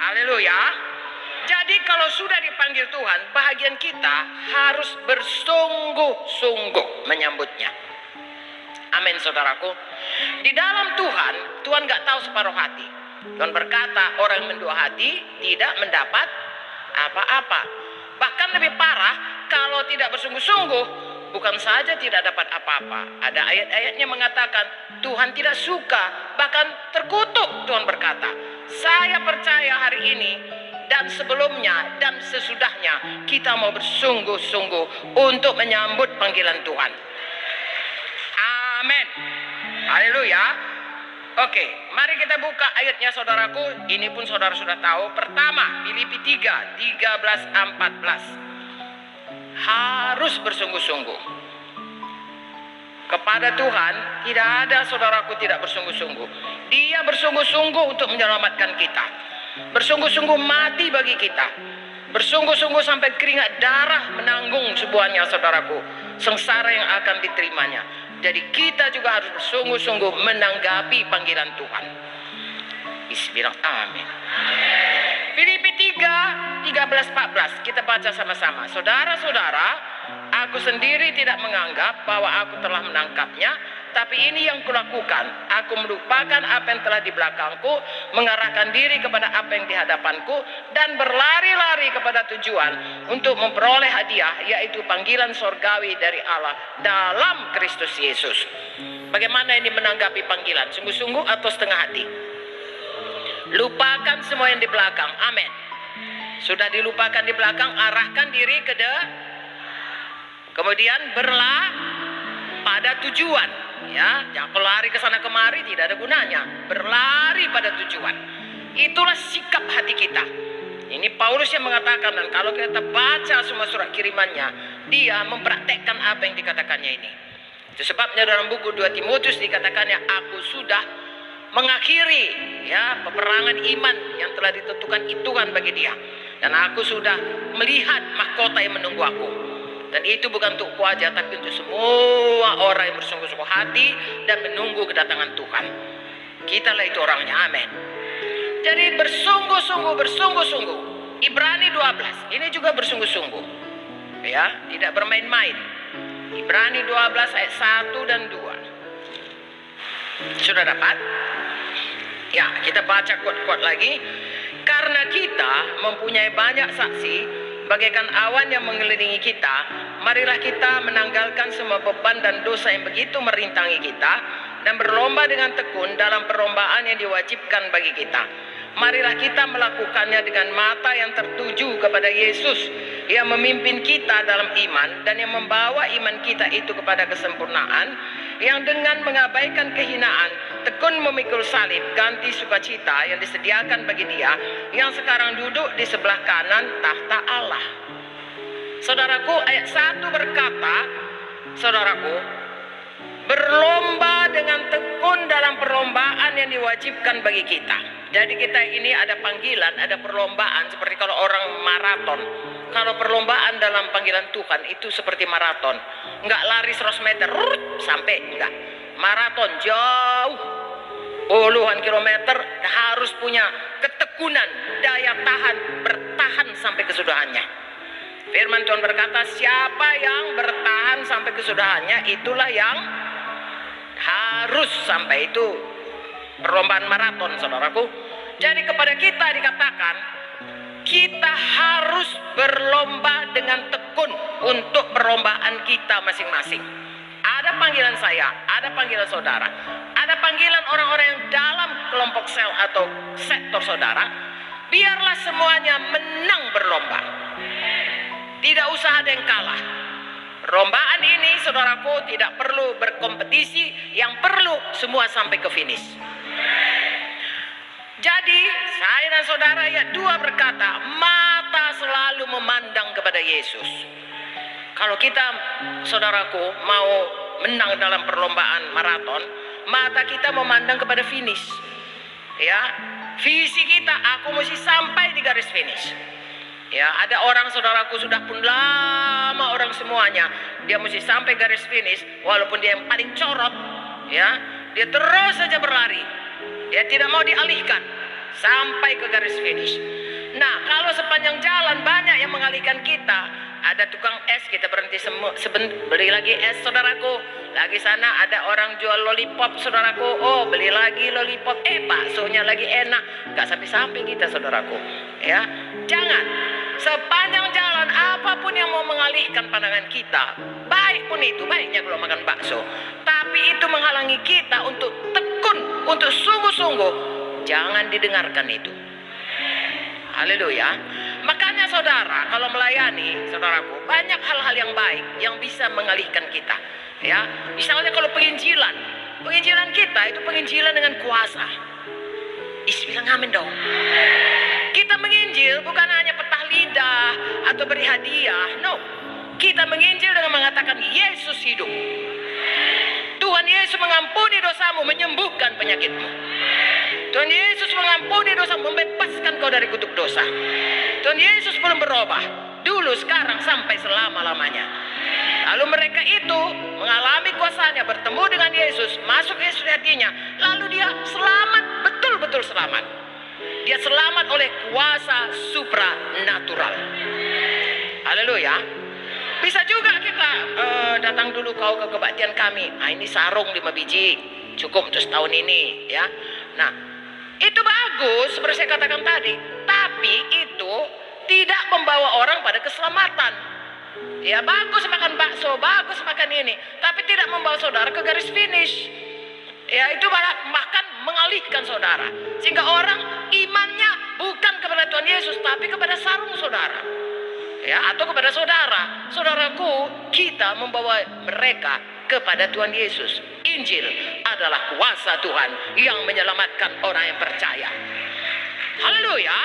Haleluya. Jadi kalau sudah dipanggil Tuhan, bahagian kita harus bersungguh-sungguh menyambutnya. Amin, saudaraku. Di dalam Tuhan, Tuhan gak tahu separuh hati. Tuhan berkata, orang yang mendua hati tidak mendapat apa-apa. Bahkan lebih parah, kalau tidak bersungguh-sungguh, bukan saja tidak dapat apa-apa. Ada ayat-ayatnya mengatakan, Tuhan tidak suka, bahkan terkutuk. Tuhan berkata, saya percaya hari ini, dan sebelumnya dan sesudahnya kita mau bersungguh-sungguh untuk menyambut panggilan Tuhan. Amin. Haleluya. Oke, mari kita buka ayatnya, saudaraku. Ini pun saudara sudah tahu. Pertama, Filipi 3, 13-14. Harus bersungguh-sungguh. Kepada Tuhan tidak ada, saudaraku, tidak bersungguh-sungguh. Dia bersungguh-sungguh untuk menyelamatkan kita. Bersungguh-sungguh mati bagi kita. Bersungguh-sungguh sampai keringat darah menanggung sebuahnya, saudaraku, sengsara yang akan diterimanya. Jadi kita juga harus bersungguh-sungguh menanggapi panggilan Tuhan. Bilang amin. Filipi 3, 13-14. Kita baca sama-sama. Saudara-saudara, aku sendiri tidak menganggap bahwa aku telah menangkapnya, tapi ini yang kulakukan. Aku melupakan apa yang telah di belakangku, mengarahkan diri kepada apa yang di hadapanku, dan berlari-lari kepada tujuan untuk memperoleh hadiah, yaitu panggilan sorgawi dari Allah dalam Kristus Yesus. Bagaimana ini menanggapi panggilan? Sungguh-sungguh atau setengah hati? Lupakan semua yang di belakang. Amin. Sudah dilupakan di belakang, arahkan diri ke kemudian pada tujuan. Ya, jangan lari ke sana kemari, tidak ada gunanya. Berlari pada tujuan. Itulah sikap hati kita. Ini Paulus yang mengatakan, dan kalau kita baca semua surat kirimannya, dia mempraktekkan apa yang dikatakannya ini. Itu sebabnya dalam buku 2 Timotius dikatakannya, aku sudah mengakhiri ya peperangan iman yang telah ditentukan Tuhan bagi dia, dan aku sudah melihat mahkota yang menunggu aku. Dan itu bukan untukku aja, tapi untuk semua orang yang bersungguh-sungguh hati dan menunggu kedatangan Tuhan. Kitalah itu orangnya, amin. Jadi bersungguh-sungguh. Ibrani 12, ini juga bersungguh-sungguh. Ya, tidak bermain-main. Ibrani 12 ayat 1 dan 2. Sudah dapat? Ya, kita baca quote-quote lagi. Karena kita mempunyai banyak saksi, bagaikan awan yang mengelilingi kita, marilah kita menanggalkan semua beban dan dosa yang begitu merintangi kita, dan berlomba dengan tekun dalam perlombaan yang diwajibkan bagi kita. Marilah kita melakukannya dengan mata yang tertuju kepada Yesus, yang memimpin kita dalam iman dan yang membawa iman kita itu kepada kesempurnaan, yang dengan mengabaikan kehinaan tekun memikul salib, ganti sukacita yang disediakan bagi dia yang sekarang duduk di sebelah kanan tahta Allah. Saudaraku, ayat 1 berkata, saudaraku, berlomba dengan tekun dalam perlombaan yang diwajibkan bagi kita. Jadi kita ini ada panggilan, ada perlombaan, seperti kalau orang maraton. Kalau perlombaan dalam panggilan Tuhan itu seperti maraton. Enggak lari 100 meter, sampai enggak. Maraton jauh, puluhan kilometer, harus punya ketekunan, daya tahan, bertahan sampai kesudahannya. Firman Tuhan berkata, siapa yang bertahan sampai kesudahannya, itulah yang harus sampai itu. Perlombaan maraton, saudaraku. Jadi kepada kita dikatakan, kita harus berlomba dengan tekun untuk perlombaan kita masing-masing. Ada panggilan saya, ada panggilan saudara, ada panggilan orang-orang yang dalam kelompok sel atau sektor saudara. Biarlah semuanya menang berlomba. Tidak usah ada yang kalah. Perlombaan ini, saudaraku, tidak perlu berkompetisi, yang perlu semua sampai ke finish. Jadi, saya dan saudara ayat 2 berkata, mata selalu memandang kepada Yesus. Kalau kita, saudaraku, mau menang dalam perlombaan maraton, mata kita memandang kepada finish. Ya, visi kita, aku mesti sampai di garis finish. Ya, ada orang, saudaraku, sudah pun lama orang semuanya, dia mesti sampai garis finish, walaupun dia yang paling corot, ya, dia terus saja berlari, dia tidak mau dialihkan, sampai ke garis finish. Nah, kalau sepanjang jalan banyak yang mengalihkan kita, ada tukang es, kita berhenti beli lagi es, saudaraku. Lagi sana ada orang jual lollipop, saudaraku. Oh, beli lagi lollipop. Baksonya lagi enak. Gak sampai-sampai kita, saudaraku. Ya, jangan. Sepanjang jalan apapun yang mau mengalihkan pandangan kita, baik pun itu, baiknya kalau makan bakso, tapi itu menghalangi kita untuk tekun, untuk sungguh-sungguh, jangan didengarkan itu. Haleluya. Makanya saudara, kalau melayani, saudaraku, banyak hal-hal yang baik yang bisa mengalihkan kita. Ya, misalnya kalau penginjilan kita itu penginjilan dengan kuasa. Bilang amin dong. Kita menginjil bukan hanya petah lidah atau beri hadiah. No, kita menginjil dengan mengatakan Yesus hidup. Tuhan Yesus mengampuni dosamu, menyembuhkan penyakitmu. Tuhan Yesus mengampuni dosa, membebaskan kau dari kutuk dosa. Tuhan Yesus belum berubah, dulu, sekarang, sampai selama-lamanya. Lalu mereka itu mengalami kuasanya, bertemu dengan Yesus, masuk Yesus di hatinya, lalu dia selamat, betul-betul selamat. Dia selamat oleh kuasa supranatural. Haleluya. Bisa juga kita datang dulu kau ke kebaktian kami. Ini sarung 5 biji, cukup untuk setahun ini, ya. Nah, itu bagus seperti saya katakan tadi, tapi itu tidak membawa orang pada keselamatan. Ya, bagus makan bakso, bagus makan ini, tapi tidak membawa saudara ke garis finish. Ya, itu bahkan mengalihkan saudara, sehingga orang imannya bukan kepada Tuhan Yesus, tapi kepada sarung saudara. Ya, atau kepada saudara. Saudaraku, kita membawa mereka kepada Tuhan Yesus. Injil adalah kuasa Tuhan yang menyelamatkan orang yang percaya. Haleluya.